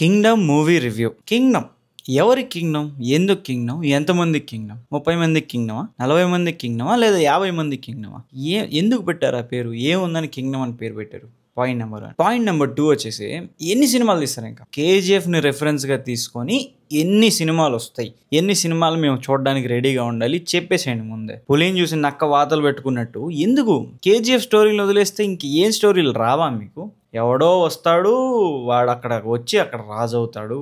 Kingdom movie review. Kingdom ఎవరి Kingdom, ఎందుకు Kingdom, ఎంతమందికి కింగ్డమ్, 30 మందికి కింగ్డమా, 40 మందికి కింగ్డమా, లేదా 50 మందికి కింగ్డమా, ఎందుకు పెట్టారు ఆ పేరు, ఏముందని కింగ్డమ్ అని పేరు పెట్టారు? Point number 1. పాయింట్ నెంబర్ 2 వచ్చేసి ఎన్ని సినిమాలు తీస్తారు? ఇంకా కేజీఎఫ్ని రెఫరెన్స్గా తీసుకొని ఎన్ని సినిమాలు వస్తాయి, ఎన్ని సినిమాలు మేము చూడడానికి రెడీగా ఉండాలి చెప్పేసేయండి ముందే. పులిని చూసి నక్క వాతలు పెట్టుకున్నట్టు ఎందుకు కేజీఎఫ్ స్టోరీలు వదిలేస్తే ఇంక ఏం స్టోరీలు రావా మీకు? ఎవడో వస్తాడు, వాడు అక్కడ వచ్చి అక్కడ రాజు అవుతాడు.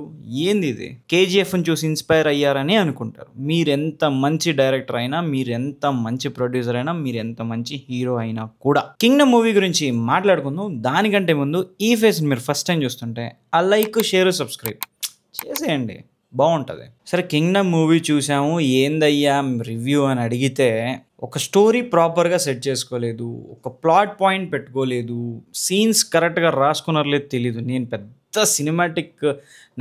ఏంది ఇది? కేజీఎఫ్ని చూసి ఇన్స్పైర్ అయ్యారని అనుకుంటారు. మీరెంత మంచి డైరెక్టర్ అయినా, మీరెంత మంచి ప్రొడ్యూసర్ అయినా, మీరెంత మంచి హీరో అయినా కూడా. కింగ్డమ్ మూవీ గురించి మాట్లాడుకుందాం. దానికంటే ముందు ఈ ఫేస్ని మీరు ఫస్ట్ టైం చూస్తుంటే ఆ లైక్, షేర్, సబ్స్క్రైబ్ చేసేయండి, బాగుంటుంది. సరే, కింగ్డమ్ మూవీ చూసాము, ఏందయ్యా రివ్యూ అని అడిగితే ఒక స్టోరీ ప్రాపర్గా సెట్ చేసుకోలేదు, ఒక ప్లాట్ పాయింట్ పెట్టుకోలేదు, సీన్స్ కరెక్ట్గా రాసుకున్నారో లేదు తెలీదు. నేను పెద్ద సినిమాటిక్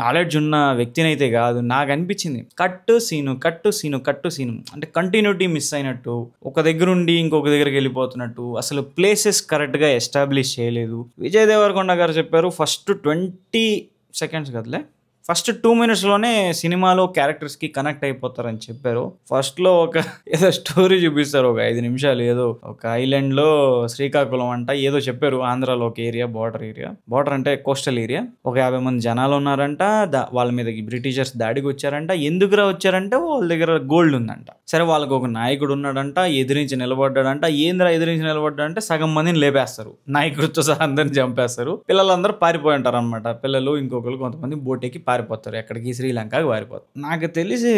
నాలెడ్జ్ ఉన్న వ్యక్తినైతే కాదు. నాకు అనిపించింది కట్టు సీను అంటే కంటిన్యూటీ మిస్ అయినట్టు, ఒక దగ్గర ఉండి ఇంకొక దగ్గరికి వెళ్ళిపోతున్నట్టు, అసలు ప్లేసెస్ కరెక్ట్గా ఎస్టాబ్లిష్ చేయలేదు. విజయ్ దేవరకొండ గారు చెప్పారు ఫస్ట్ 20 సెకండ్స్ కదలే, ఫస్ట్ 2 minutesలోనే సినిమాలో క్యారెక్టర్స్కి కనెక్ట్ అయిపోతారని చెప్పారు. ఫస్ట్లో ఒక ఏదో స్టోరీ చూపిస్తారు, ఒక 5 నిమిషాలు, ఏదో ఒక ఐలాండ్లో శ్రీకాకుళం అంట ఏదో చెప్పారు. ఆంధ్రాలో ఒక ఏరియా, బార్డర్ అంటే కోస్టల్ ఏరియా, ఒక 50 మంది జనాలు ఉన్నారంట. వాళ్ళ మీద బ్రిటిషర్స్ దాడికి వచ్చారంట. ఎందుకురా వచ్చారంటే వాళ్ళ దగ్గర గోల్డ్ ఉందంట. సరే, వాళ్ళకి ఒక నాయకుడు ఉన్నాడంట, ఎదిరించి నిలబడ్డాడంట. ఏంద్రా ఎదిరించి నిలబడ్డాడంటే సగం మందిని లేపేస్తారు, నాయకుడితో సహా అందరిని చంపేస్తారు. పిల్లలందరూ పారిపోయి ఉంటారు అనమాట. పిల్లలు ఇంకొకరు కొంతమంది బోటెక్కి పారిపోతారు, ఎక్కడికి, శ్రీలంకకి పారిపోతారు. నాకు తెలిసి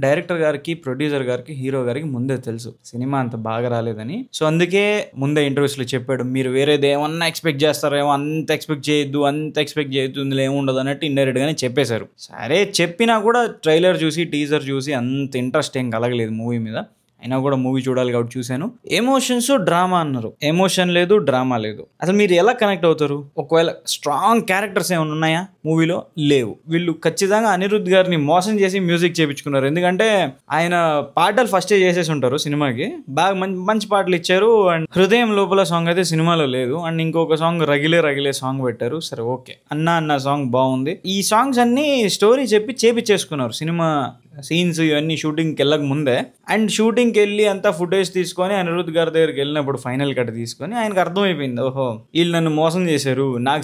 డైరెక్టర్ గారికి, ప్రొడ్యూసర్ గారికి, హీరో గారికి ముందే తెలుసు సినిమా అంత బాగా రాలేదని. సో అందుకే ముందే ఇంటర్వ్యూస్లో చెప్పాడు, మీరు వేరేది ఏమన్నా ఎక్స్పెక్ట్ చేస్తారేమో, అంత ఎక్స్పెక్ట్ చేయొద్దు, ఇందులో ఏముండదు అన్నట్టు ఇండైరెక్ట్ గానే చెప్పేశారు. సరే, చెప్పినా కూడా ట్రైలర్ చూసి, టీజర్ చూసి అంత ఇంట్రెస్ట్ ఏం కలగలేదు మూవీ మీద. అయినా కూడా మూవీ చూడాలి కాబట్టి చూశాను. ఎమోషన్స్, డ్రామా అన్నారు. ఎమోషన్ లేదు, డ్రామా లేదు. అసలు మీరు ఎలా కనెక్ట్ అవుతారు? ఒకవేళ స్ట్రాంగ్ క్యారెక్టర్స్ ఏమైనా ఉన్నాయా మూవీలో? లేవు. వీళ్ళు ఖచ్చితంగా అనిరుద్ధ్ గారిని మోసం చేసి మ్యూజిక్ చేయించుకున్నారు. ఎందుకంటే ఆయన పాటలు ఫస్టే చేసేసి ఉంటారు సినిమాకి, బాగా మంచి పాటలు ఇచ్చారు. అండ్ హృదయం లోపల సాంగ్ అయితే సినిమాలో లేదు. అండ్ ఇంకొక సాంగ్ రగిలే సాంగ్ పెట్టారు. సరే, ఓకే, అన్న సాంగ్ బాగుంది. ఈ సాంగ్స్ అన్ని స్టోరీ చెప్పి చేపించేసుకున్నారు సినిమా సీన్స్ ఇవన్నీ షూటింగ్కి వెళ్ళక ముందే. అండ్ షూటింగ్కి వెళ్ళి అంతా ఫుటేజ్ తీసుకొని అనిరుద్ధ్ గారి దగ్గరికి వెళ్ళినప్పుడు ఫైనల్ కట్ తీసుకొని ఆయనకు అర్థమైపోయింది, ఓహో వీళ్ళు నన్ను మోసం చేశారు, నాకు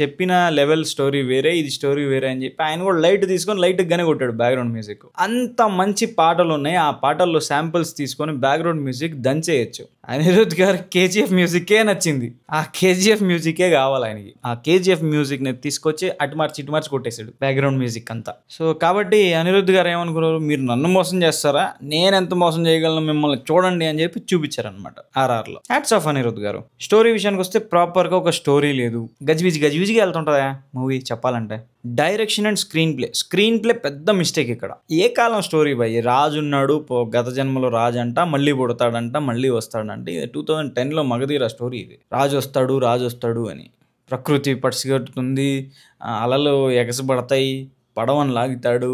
చెప్పిన లెవెల్ స్టోరీ వేరే, ఇది స్టోరీ వేరే అని చెప్పి ఆయన కూడా లైట్ తీసుకొని లైట్గానే కొట్టాడు బ్యాక్గ్రౌండ్ మ్యూజిక్. అంత మంచి పాటలు ఉన్నాయి, ఆ పాటల్లో శాంపిల్స్ తీసుకొని బ్యాక్గ్రౌండ్ మ్యూజిక్ దంచేయచ్చు. అనిరుద్ధ్ గారు కేజీఎఫ్ మ్యూజికే నచ్చింది, ఆ కేజీఎఫ్ మ్యూజికే కావాలి ఆయనకి. ఆ కేజీఎఫ్ మ్యూజిక్ని తీసుకొచ్చి ఇటు మార్చి కొట్టేశాడు బ్యాక్గ్రౌండ్ మ్యూజిక్ అంతా. సో కాబట్టి అనిరుద్ధ్ గారు ఏమనుకున్నారు, మీరు నన్ను మోసం చేస్తారా, నేను ఎంత మోసం చేయగలను మిమ్మల్ని చూడండి అని చెప్పి చూపించారనమాట RRలో. హ్యాట్స్ ఆఫ్ అనిరుద్ధ్ గారు. స్టోరీ విషయానికి వస్తే ప్రాపర్గా ఒక స్టోరీ లేదు, గజిబిజిగా వెళ్తుంటుందా మూవీ చెప్పాలంటే. డైరెక్షన్ అండ్ స్క్రీన్ ప్లే పెద్ద మిస్టేక్ ఇక్కడ. ఏ కాలం స్టోరీ భయ్, రాజు ఉన్నాడు, గత జన్మలో రాజు అంట, మళ్ళీ పుడతాడంట, మళ్ళీ వస్తాడంట. 2010లో మగధీర స్టోరీ ఇది. రాజు వస్తాడు అని. ప్రకృతి పడిసిగట్టుతుంది, అలలు ఎగసబడతాయి, పడవని లాగుతాడు.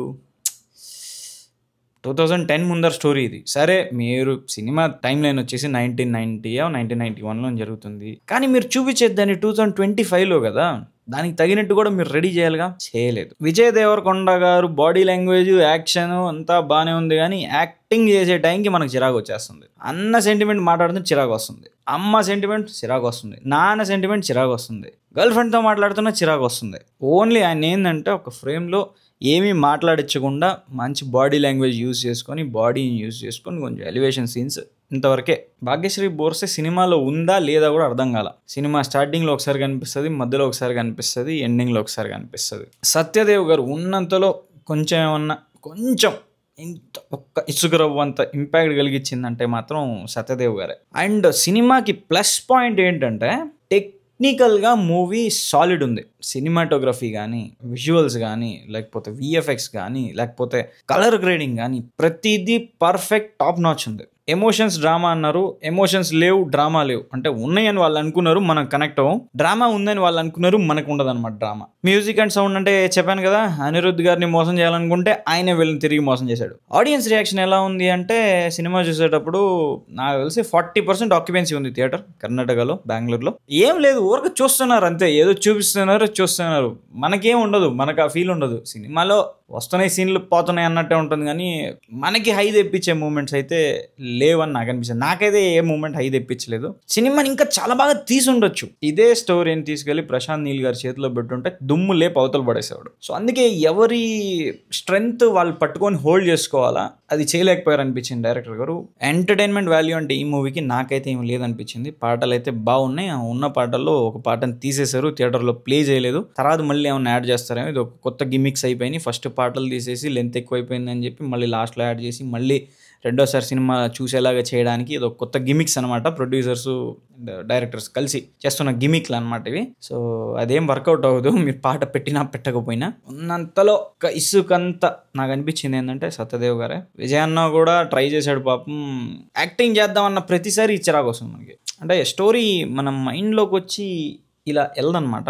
2010 ముందర స్టోరీ ఇది. సరే, మీరు సినిమా టైం లైన్ వచ్చేసి 1991లో జరుగుతుంది. కానీ మీరు చూపించేది 2025లో కదా, దానికి తగినట్టు కూడా మీరు రెడీ చేయాలిగా, చేయలేదు. విజయ్ దేవరకొండ గారు బాడీ లాంగ్వేజ్, యాక్షన్ అంతా బాగానే ఉంది, కానీ యాక్టింగ్ చేసే టైంకి మనకు చిరాకు వచ్చేస్తుంది. అన్న సెంటిమెంట్ మాట్లాడుతుంటే చిరాకు వస్తుంది, అమ్మ సెంటిమెంట్ చిరాకు వస్తుంది, నాన్న సెంటిమెంట్ చిరాకు వస్తుంది, గర్ల్ ఫ్రెండ్తో మాట్లాడుతున్నా చిరాకు వస్తుంది. ఓన్లీ ఆయన ఏంటంటే ఒక ఫ్రేమ్లో ఏమీ మాట్లాడించకుండా మంచి బాడీ లాంగ్వేజ్ యూజ్ చేసుకొని, బాడీని యూజ్ చేసుకొని కొంచెం ఎలివేషన్ సీన్స్ ఇంతవరకే. భాగ్యశ్రీ బోర్సే సినిమాలో ఉందా లేదా కూడా అర్థం కాల. సినిమా స్టార్టింగ్లో ఒకసారి కనిపిస్తుంది, మధ్యలో ఒకసారి కనిపిస్తుంది, ఎండింగ్లో ఒకసారి కనిపిస్తుంది. సత్యదేవ్ గారు ఉన్నంతలో కొంచెం ఇంత ఒక్క ఇసుక రవ్వంత ఇంపాక్ట్ కలిగించిందంటే మాత్రం సత్యదేవ్ గారే. అండ్ సినిమాకి ప్లస్ పాయింట్ ఏంటంటే టెక్నికల్గా మూవీ సాలిడ్ ఉంది. సినిమాటోగ్రఫీ కానీ, విజువల్స్ కానీ, లేకపోతే VFX కానీ, లేకపోతే కలర్ గ్రేడింగ్ కానీ, ప్రతిదీ పర్ఫెక్ట్ టాప్ నాచ్ ఉంది. ఎమోషన్స్ డ్రామా అన్నారు, ఎమోషన్స్ లేవు, డ్రామా లేవు. అంటే ఉన్నాయని వాళ్ళు అనుకున్నారు, మనం కనెక్ట్ అవ్వం. డ్రామా ఉందని వాళ్ళు అనుకున్నారు, మనకు ఉండదు అనమాట డ్రామా. మ్యూజిక్ అండ్ సౌండ్ అంటే చెప్పాను కదా, అనిరుద్ధ్ గారిని మోసం చేయాలనుకుంటే ఆయనే వీళ్ళని తిరిగి మోసం చేశాడు. ఆడియన్స్ రియాక్షన్ ఎలా ఉంది అంటే, సినిమా చూసేటప్పుడు నాకు తెలిసి 40% ఆక్యుపెన్సీ ఉంది థియేటర్ కర్ణాటకలో, బెంగళూరులో. ఏం లేదు, ఊరికి చూస్తున్నారు అంతే, ఏదో చూపిస్తున్నారు, చూస్తున్నారు. మనకేం ఉండదు, మనకు ఆ ఫీల్ ఉండదు. సినిమాలో వస్తున్నాయి సీన్లు పోతున్నాయి అన్నట్టే ఉంటుంది, కానీ మనకి హై తెప్పించే మూమెంట్స్ అయితే లేవని నాకు అనిపిస్తుంది. నాకైతే ఏ మూమెంట్ హై తెప్పించలేదు. సినిమాని ఇంకా చాలా బాగా తీసుండొచ్చు. ఇదే స్టోరీని తీసుకెళ్లి ప్రశాంత్ నీల్ గారి చేతిలో పెట్టుంటే దుమ్ము లేపు అవతలు పడేసేవాడు. సో అందుకే ఎవరి స్ట్రెంగ్త్ వాళ్ళు పట్టుకొని హోల్డ్ చేసుకోవాలా, అది చేయలేకపోయారు అనిపించింది డైరెక్టర్ గారు. ఎంటర్టైన్మెంట్ వాల్యూ అంటే ఈ మూవీకి నాకైతే ఏం లేదనిపించింది. పాటలు అయితే బాగున్నాయి, ఉన్న పాటల్లో ఒక పాటను తీసేశారు, థియేటర్లో ప్లే చేయలేదు. తర్వాత మళ్ళీ ఏమైనా యాడ్ చేస్తారేమో, ఇది ఒక కొత్త గిమిక్స్ అయిపోయినాయి. ఫస్ట్ పాటలు తీసేసి లెంత్ ఎక్కువైపోయిందని చెప్పి మళ్ళీ లాస్ట్లో యాడ్ చేసి మళ్ళీ రెండోసారి సినిమా చూసేలాగా చేయడానికి ఇది ఒక కొత్త గిమిక్స్ అనమాట. ప్రొడ్యూసర్స్ అండ్ డైరెక్టర్స్ కలిసి చేస్తున్న గిమిక్లు అనమాట ఇవి. సో అదేం వర్కౌట్ అవ్వదు, మీరు పాట పెట్టినా పెట్టకపోయినా. ఉన్నంతలో ఒక ఇసుకంతా నాకు అనిపించింది ఏంటంటే సత్యదేవ్ గారే. విజయన్న కూడా ట్రై చేశాడు పాపం, యాక్టింగ్ చేద్దామన్న ప్రతిసారి ఇచ్చరాకు వస్తుంది మనకి. అంటే స్టోరీ మన మైండ్లోకి వచ్చి ఇలా వెళ్ళదనమాట,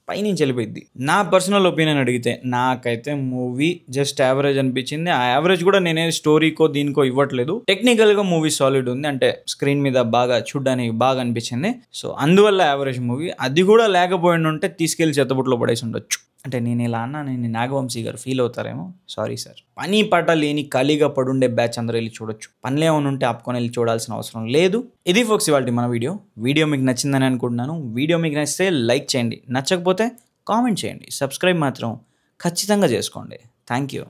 పైనుంచి వెళ్ళిపోయింది. నా పర్సనల్ ఒపీనియన్ అడిగితే నాకైతే మూవీ జస్ట్ యావరేజ్ అనిపించింది. ఆ యావరేజ్ కూడా నేనే స్టోరీకో దీనికో ఇవ్వట్లేదు. టెక్నికల్గా మూవీ సాలిడ్ ఉంది, అంటే స్క్రీన్ మీద బాగా చూడడానికి బాగా అనిపించింది. సో అందువల్ల యావరేజ్ మూవీ. అది కూడా లేకపోయి ఉంటే తీసుకెళ్లి చెత్తబుట్లో పడేసి ఉండొచ్చు. అంటే నేను ఇలా అన్నా, నేను నాగవంశీ గారు ఫీల్ అవుతారేమో, సారీ సార్. పని పాట లేని ఖాళీగా పడుండే బ్యాచ్ అందరూ వెళ్ళి చూడొచ్చు. పనులు ఏమైనా ఉంటే ఆపుకొని వెళ్ళి చూడాల్సిన అవసరం లేదు. ఇది ఫోక్స్ ఇవాళ మన వీడియో మీకు నచ్చిందని అనుకుంటున్నాను. వీడియో మీకు నచ్చితే లైక్ చేయండి, నచ్చకపోతే కామెంట్ చేయండి, సబ్స్క్రైబ్ మాత్రం ఖచ్చితంగా చేసుకోండి. Thank you.